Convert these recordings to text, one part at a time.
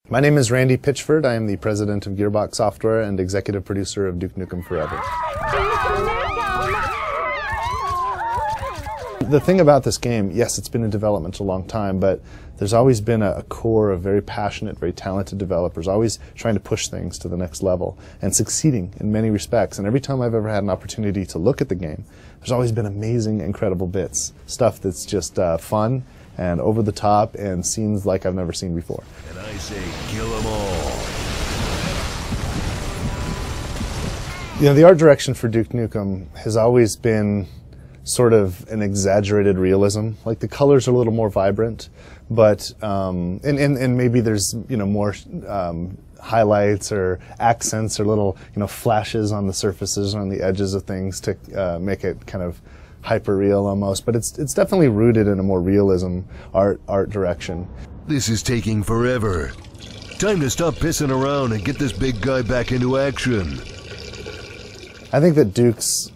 My name is Randy Pitchford. I am the president of Gearbox Software and executive producer of Duke Nukem Forever. The thing about this game, yes, it's been in development a long time, but there's always been a core of very passionate, very talented developers, always trying to push things to the next level and succeeding in many respects. And every time I've ever had an opportunity to look at the game, there's always been amazing, incredible bits. Stuff that's just fun and over the top and scenes like I've never seen before. And I say kill them all. You know, the art direction for Duke Nukem has always been sort of an exaggerated realism. Like the colors are a little more vibrant, but and maybe there's, you know, more highlights or accents or little, you know, flashes on the surfaces, on the edges of things to make it kind of hyper-real almost, but it's definitely rooted in a more realism art direction. This is taking forever. Time to stop pissing around and get this big guy back into action. I think that Duke's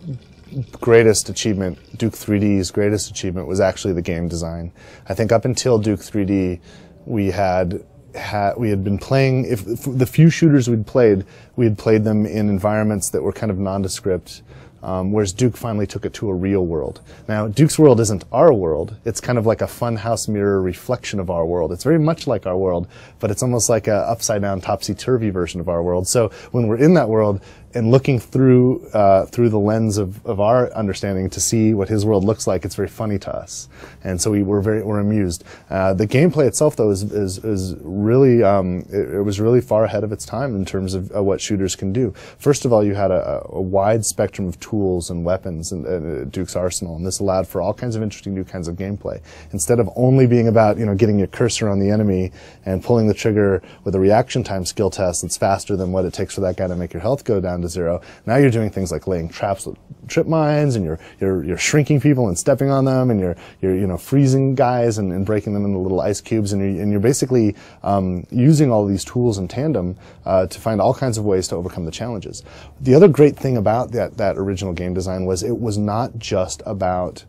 greatest achievement, Duke 3D's greatest achievement, was actually the game design. I think up until Duke 3D, we had been playing, if the few shooters we had played them in environments that were kind of nondescript. Whereas Duke finally took it to a real world. Now, Duke's world isn't our world. It's kind of like a funhouse mirror reflection of our world. It's very much like our world, but it's almost like a upside-down, topsy-turvy version of our world. So when we're in that world and looking through the lens of our understanding to see what his world looks like, it's very funny to us, and so we're amused. The gameplay itself, though, is really it was really far ahead of its time in terms of what shooters can do. First of all, you had a wide spectrum of tools and weapons in Duke's arsenal, and this allowed for all kinds of interesting new kinds of gameplay. Instead of only being about, you know, getting your cursor on the enemy and pulling the trigger with a reaction time skill test that's faster than what it takes for that guy to make your health go down to zero. Now you're doing things like laying traps with trip mines, and you're shrinking people and stepping on them, and you're you know, freezing guys and breaking them into little ice cubes, and you're basically using all of these tools in tandem to find all kinds of ways to overcome the challenges. The other great thing about that original game design was it was not just about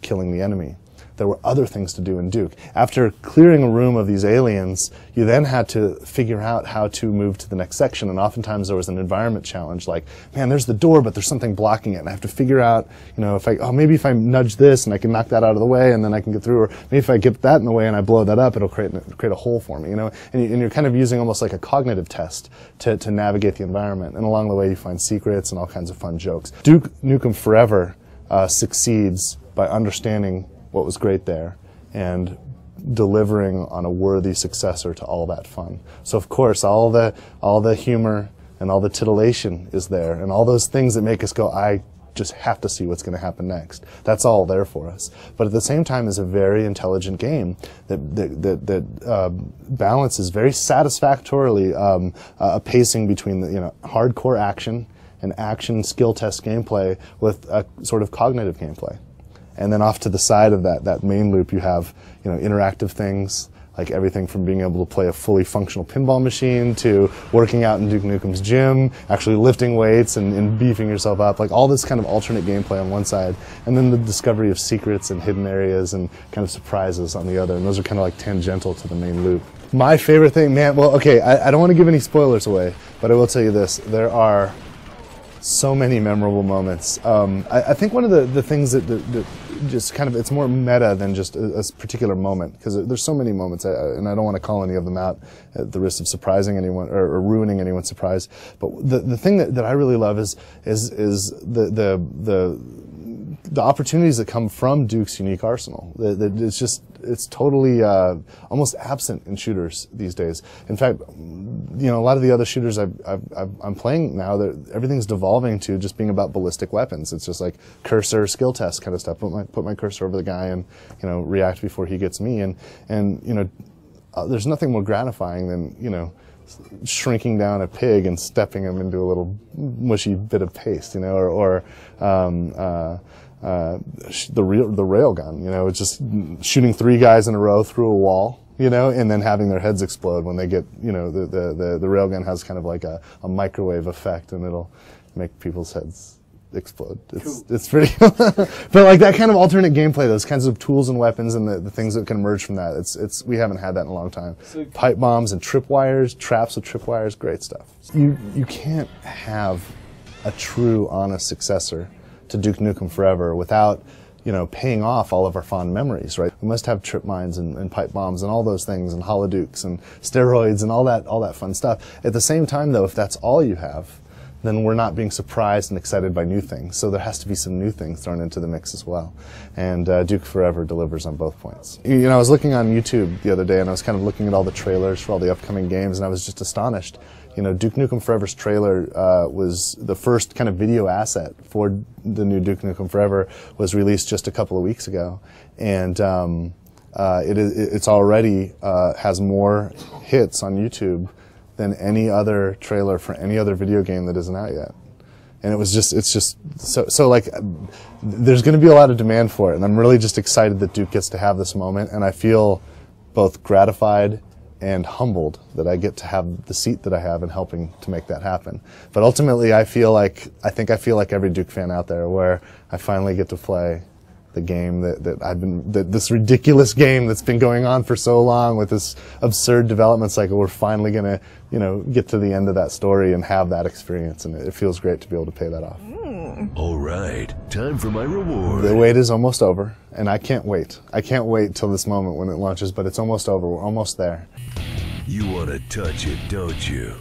killing the enemy. There were other things to do in Duke. After clearing a room of these aliens, you then had to figure out how to move to the next section, and oftentimes there was an environment challenge, like, man, there's the door, but there's something blocking it, and I have to figure out, you know, maybe if I nudge this and I can knock that out of the way and then I can get through, or maybe if I get that in the way and I blow that up, it'll create a hole for me, you know, and you're kind of using almost like a cognitive test to navigate the environment, and along the way you find secrets and all kinds of fun jokes. Duke Nukem Forever succeeds by understanding what was great there and delivering on a worthy successor to all that fun. So of course all the humor and all the titillation is there, and all those things that make us go, I just have to see what's going to happen next. That's all there for us. But at the same time, is a very intelligent game that balances very satisfactorily a pacing between the, you know, hardcore action and action skill test gameplay with a sort of cognitive gameplay. And then off to the side of that main loop, you have, you know, interactive things, like everything from being able to play a fully functional pinball machine to working out in Duke Nukem's gym, actually lifting weights and beefing yourself up, like all this kind of alternate gameplay on one side, and then the discovery of secrets and hidden areas and kind of surprises on the other, and those are kind of like tangential to the main loop. My favorite thing, man, well, okay, I don't want to give any spoilers away, but I will tell you this, there are so many memorable moments. I think one of the things that just kind of, it's more meta than just a particular moment, because there's so many moments, and I don't want to call any of them out at the risk of surprising anyone or ruining anyone's surprise. But the thing that I really love is the opportunities that come from Duke's unique arsenal. It's totally almost absent in shooters these days. In fact, you know, a lot of the other shooters I'm playing now, everything's devolving to just being about ballistic weapons. It's just like cursor, skill test kind of stuff. Put my cursor over the guy and, you know, react before he gets me. And you know, there's nothing more gratifying than, you know, shrinking down a pig and stepping him into a little mushy bit of paste, you know, or the rail gun, you know, it's just shooting 3 guys in a row through a wall, you know, and then having their heads explode when they get, you know, the railgun has kind of like a microwave effect, and it'll make people's heads explode. It's pretty, but like that kind of alternate gameplay, those kinds of tools and weapons and the things that can emerge from that. We haven't had that in a long time. Pipe bombs and tripwires, traps with tripwires, great stuff. You can't have a true, honest successor to Duke Nukem Forever without, you know, paying off all of our fond memories, right? We must have trip mines and pipe bombs and all those things and holodukes and steroids and all that fun stuff. At the same time, though, if that's all you have, then we're not being surprised and excited by new things. So there has to be some new things thrown into the mix as well. And Duke Forever delivers on both points. You know, I was looking on YouTube the other day and I was kind of looking at all the trailers for all the upcoming games and I was just astonished. You know, Duke Nukem Forever's trailer was the first kind of video asset for the new Duke Nukem Forever, was released just a couple of weeks ago. And it's already has more hits on YouTube than any other trailer for any other video game that isn't out yet. And it's just so like, there's going to be a lot of demand for it, and I'm really just excited that Duke gets to have this moment, and I feel both gratified and humbled that I get to have the seat that I have in helping to make that happen. But ultimately, I feel like every Duke fan out there, where I finally get to play the game this ridiculous game that's been going on for so long with this absurd development cycle. We're finally gonna, you know, get to the end of that story and have that experience, and it feels great to be able to pay that off. All right, time for my reward. The wait is almost over, and I can't wait. I can't wait till this moment when it launches, but it's almost over. We're almost there. You want to touch it, don't you?